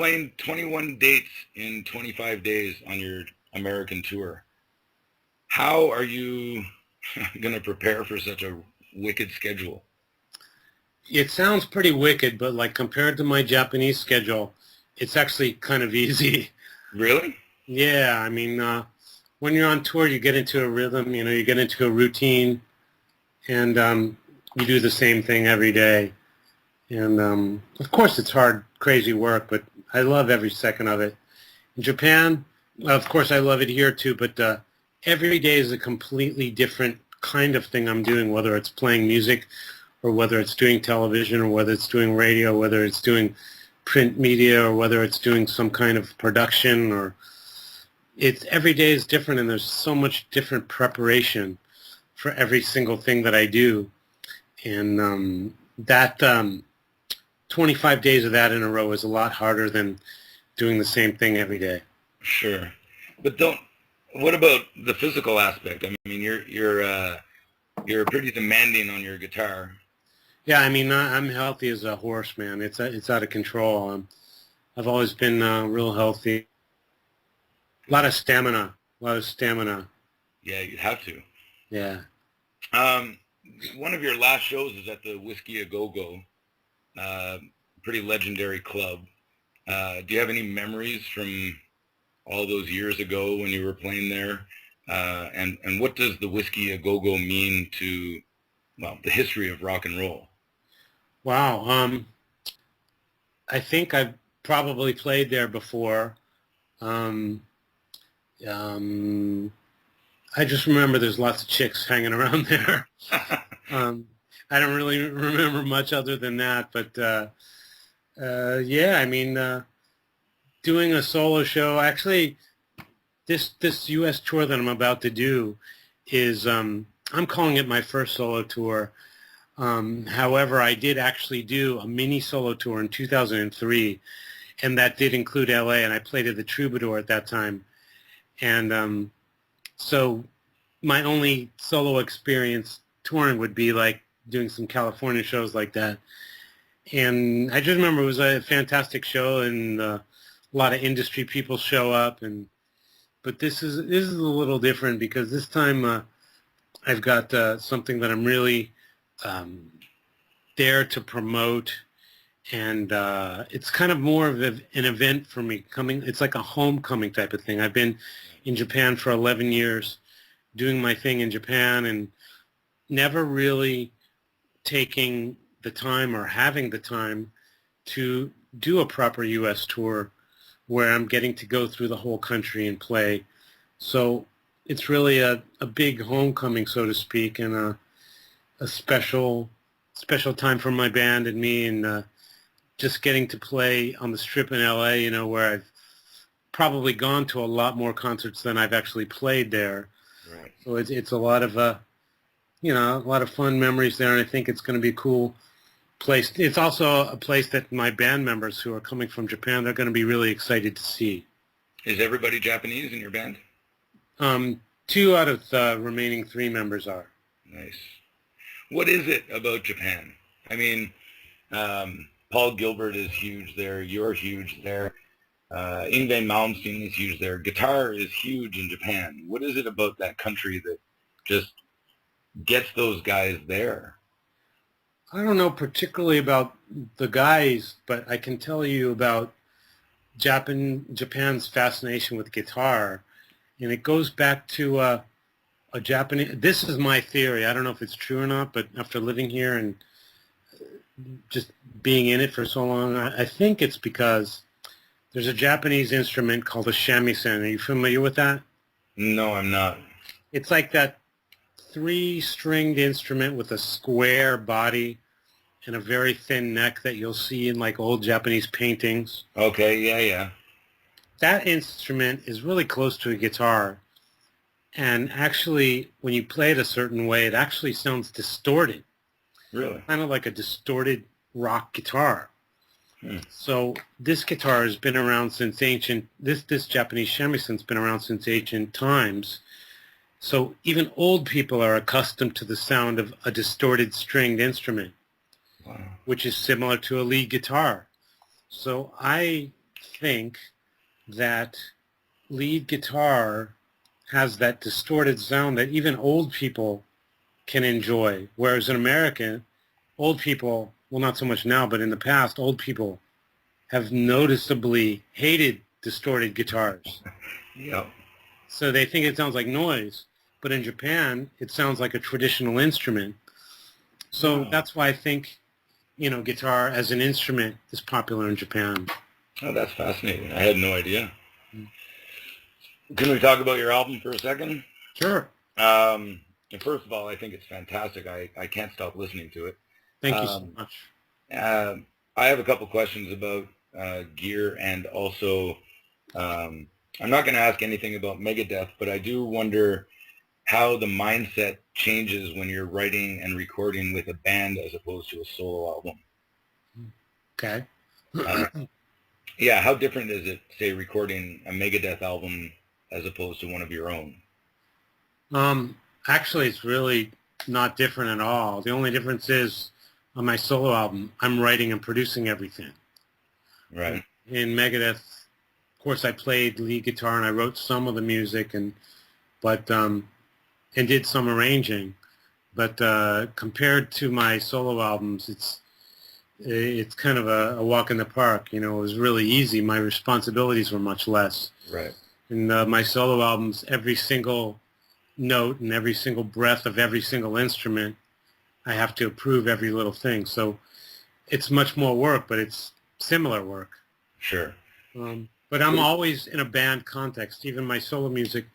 playing 21 dates in 25 days on your American tour. How are you going to prepare for such a wicked schedule? It sounds pretty wicked, but like compared to my Japanese schedule, it's actually kind of easy. Really? Yeah, I mean, when you're on tour, you get into a rhythm, you get into a routine, and you do the same thing every day. And of course, it's hard, crazy work, but I love every second of it. In Japan, of course, I love it here too, but every day is a completely different kind of thing I'm doing, whether it's playing music or whether it's doing television or whether it's doing radio, whether it's doing print media or whether it's doing some kind of production, or it's every day is different, and there's so much different preparation for every single thing that I do. And that 25 days of that in a row is a lot harder than doing the same thing every day. Sure. But what about the physical aspect? I mean, you're pretty demanding on your guitar. Yeah, I mean, I'm healthy as a horse, man. It's out of control. I've always been real healthy. A lot of stamina. Yeah, you'd have to. Yeah. One of your last shows is at the Whiskey A Go-Go, pretty legendary club. Do you have any memories from all those years ago when you were playing there? And what does the Whiskey A Go-Go mean to, well, the history of rock and roll? Wow. I think I've probably played there before. I just remember there's lots of chicks hanging around there. I don't really remember much other than that, but yeah, I mean, doing a solo show. Actually, this U.S. tour that I'm about to do is I'm calling it my first solo tour. However, I did actually do a mini solo tour in 2003, and that did include L.A., and I played at the Troubadour at that time. And so my only solo experience touring would be like doing some California shows like that. And I just remember it was a fantastic show, and a lot of industry people show up. But this is a little different because this time I've got something that I'm really there to promote, and it's kind of more of an event for me. It's like a homecoming type of thing. I've been in Japan for 11 years, doing my thing in Japan, and never really taking the time or having the time to do a proper U.S. tour where I'm getting to go through the whole country and play. So it's really a big homecoming, so to speak, and a special time for my band and me, and just getting to play on the Strip in L.A., where I've probably gone to a lot more concerts than I've actually played there. Right. So it's a lot of a lot of fun memories there, and I think it's going to be a cool place. It's also a place that my band members who are coming from Japan, they're going to be really excited to see. Is everybody Japanese in your band? 2 out of the remaining 3 members are. Nice. What is it about Japan? I mean, Paul Gilbert is huge there. You're huge there. Yngwie Malmsteen is huge there. Guitar is huge in Japan. What is it about that country that just gets those guys there? I don't know particularly about the guys, but I can tell you about Japan's fascination with guitar, and it goes back to a Japanese. This is my theory. I don't know if it's true or not, but after living here and just being in it for so long, I think it's because there's a Japanese instrument called a shamisen. Are you familiar with that? No, I'm not. It's like that 3-stringed instrument with a square body and a very thin neck that you'll see in like old Japanese paintings. Okay, yeah. That instrument is really close to a guitar, and actually when you play it a certain way, it actually sounds distorted. Really? Kind of like a distorted rock guitar. So this guitar has been around since this Japanese shamisen's been around since ancient times. So even old people are accustomed to the sound of a distorted stringed instrument, wow, which is similar to a lead guitar. So I think that lead guitar has that distorted sound that even old people can enjoy, whereas in America, old people, well, not so much now, but in the past, old people have noticeably hated distorted guitars. Yep. So they think it sounds like noise, but in Japan, it sounds like a traditional instrument. So Wow. that's why I think, guitar as an instrument is popular in Japan. Oh, that's fascinating. I had no idea. Can we talk about your album for a second? Sure. First of all, I think it's fantastic. I can't stop listening to it. Thank you so much. I have a couple questions about gear, and also I'm not going to ask anything about Megadeth, but I do wonder how the mindset changes when you're writing and recording with a band as opposed to a solo album. Okay. Yeah, how different is it, say, recording a Megadeth album as opposed to one of your own? Actually, it's really not different at all. The only difference is on my solo album, I'm writing and producing everything. Right. In Megadeth, of course, I played lead guitar and I wrote some of the music and did some arranging. But compared to my solo albums, it's kind of a walk in the park. It was really easy. My responsibilities were much less. Right. In my solo albums, every single note and every single breath of every single instrument, I have to approve every little thing. So it's much more work, but it's similar work. Sure. But I'm always in a band context. Even my solo music,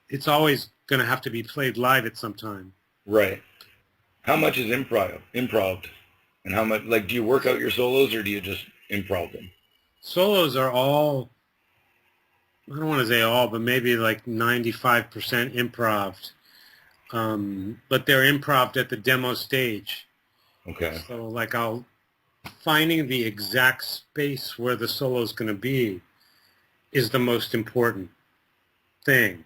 it's always going to have to be played live at some time. Right. How much is improv? And how much, do you work out your solos or do you just improv them? Solos are all, I don't want to say all, but maybe like 95% improv. But they're improv at the demo stage. Okay. So finding the exact space where the solo is going to be is the most important thing.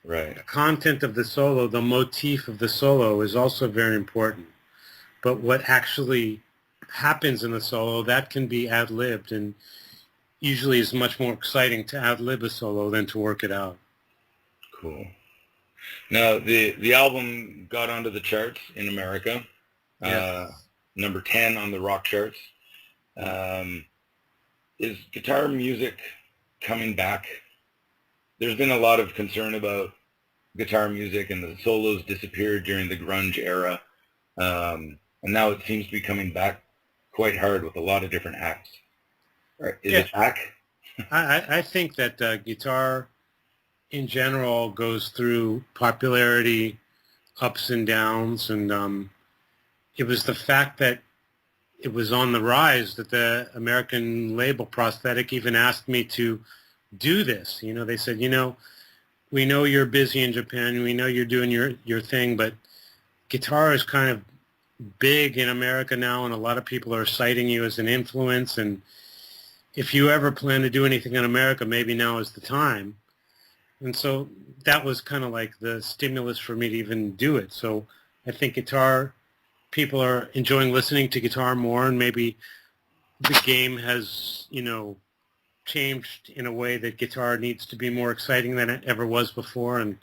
Right. The content of the solo, the motif of the solo is also very important. But what actually happens in the solo, that can be ad-libbed, and usually is much more exciting to ad-lib a solo than to work it out. Cool. Now, the album got onto the charts in America, number 10 on the rock charts. Is guitar music coming back? There's been a lot of concern about guitar music, and the solos disappeared during the grunge era. And now it seems to be coming back quite hard with a lot of different acts. Is it back? I think that guitar in general goes through popularity, ups and downs, and it was the fact that it was on the rise that the American label Prosthetic even asked me to do this. They said, we know you're busy in Japan, we know you're doing your thing, but guitar is kind of big in America now, and a lot of people are citing you as an influence, and if you ever plan to do anything in America, maybe now is the time. And so that was kind of like the stimulus for me to even do it. So I think guitar, people are enjoying listening to guitar more, and maybe the game has, changed in a way that guitar needs to be more exciting than it ever was before, and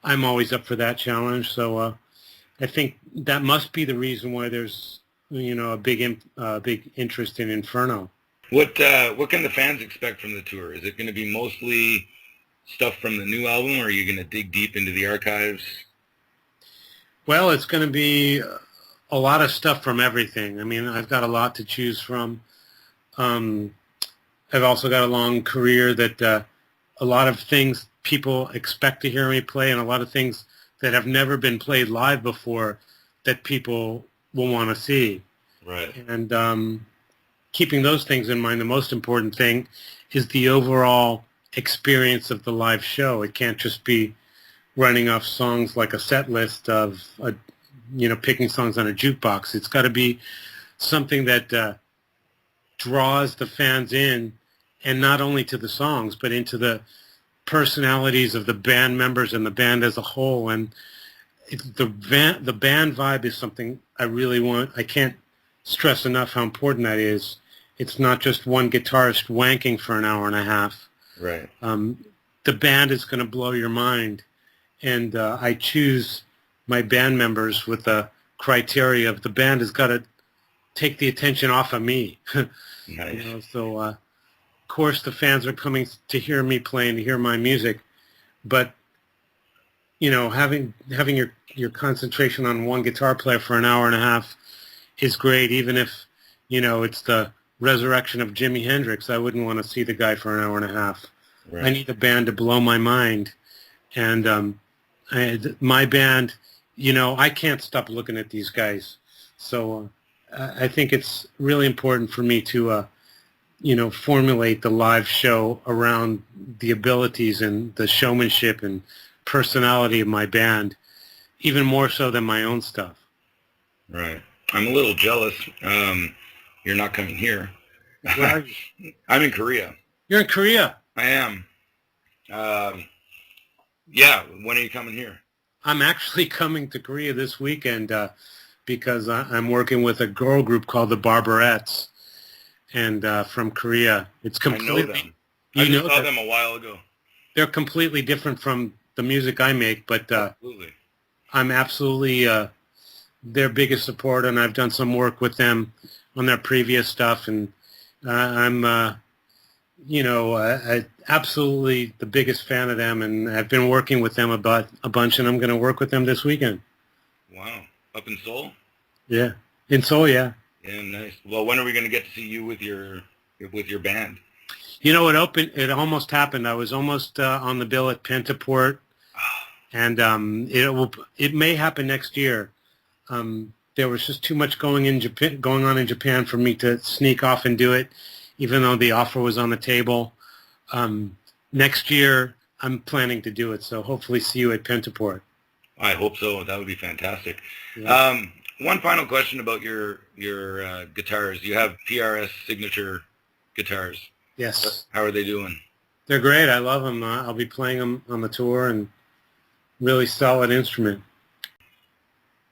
I'm always up for that challenge. So I think that must be the reason why there's, a big interest in Inferno. What can the fans expect from the tour? Is it going to be mostly stuff from the new album, or are you going to dig deep into the archives? Well, it's going to be a lot of stuff from everything. I mean, I've got a lot to choose from. I've also got a long career that a lot of things people expect to hear me play, and a lot of things that have never been played live before that people will want to see. Right. And keeping those things in mind, the most important thing is the overall experience of the live show. It can't just be running off songs like a set list of, picking songs on a jukebox. It's got to be something that draws the fans in, and not only to the songs, but into the personalities of the band members and the band as a whole. And the band vibe is something I really want. I can't stress enough how important that is. it's not just one guitarist wanking for an hour and a half. Right. The band is going to blow your mind, and I choose my band members with the criteria of the band has got to take the attention off of me. Nice. So of course the fans are coming to hear me play and to hear my music, but having your concentration on one guitar player for an hour and a half is great, even if it's the resurrection of Jimi Hendrix. I wouldn't want to see the guy for an hour and a half. Right. I need the band to blow my mind, and my band, I can't stop looking at these guys. So I think it's really important for me to formulate the live show around the abilities and the showmanship and personality of my band, even more so than my own stuff. Right. I'm a little jealous. You're not coming here. Where are you? I'm in Korea. You're in Korea? I am. Yeah. When are you coming here? I'm actually coming to Korea this weekend because I'm working with a girl group called the Barbarettes, and from Korea. It's completely. I know them. I just saw them a while ago. They're completely different from the music I make, but Absolutely. I'm absolutely their biggest supporter, and I've done some work with them on their previous stuff, and I'm absolutely the biggest fan of them, and I've been working with them about a bunch, and I'm going to work with them this weekend. Wow. Up in Seoul? Yeah. In Seoul, yeah. Yeah, nice. Well, when are we going to get to see you with your band? It almost happened. I was almost on the bill at Pentaport, and it may happen next year. There was just too much going on in Japan for me to sneak off and do it, even though the offer was on the table. Next year, I'm planning to do it, so hopefully see you at Pentaport. I hope so. That would be fantastic. Yeah. One final question about your guitars. You have BRF Signature Guitars. Yes. How are they doing? They're great. I love them. I'll be playing them on the tour, and really solid instrument.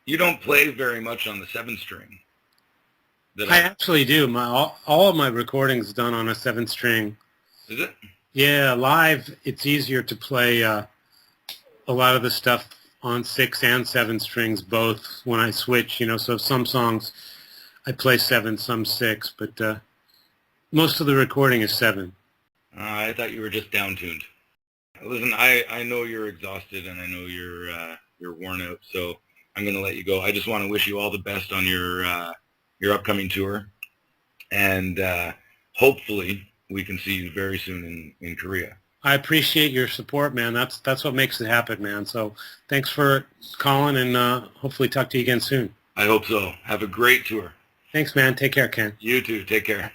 You don't play very much on the 7-string. I actually do. All of my recordings done on a 7-string. Is it? Yeah, live it's easier to play a lot of the stuff on 6 and 7 strings both when I switch. So some songs I play 7, some 6, but most of the recording is 7. I thought you were just down-tuned. Listen, I know you're exhausted, and I know you're worn out, so I'm going to let you go. I just want to wish you all the best on your upcoming tour, and hopefully we can see you very soon in Korea. I appreciate your support, man. That's what makes it happen, man. So thanks for calling, and hopefully talk to you again soon. I hope so. Have a great tour. Thanks, man. Take care, Ken. You too. Take care.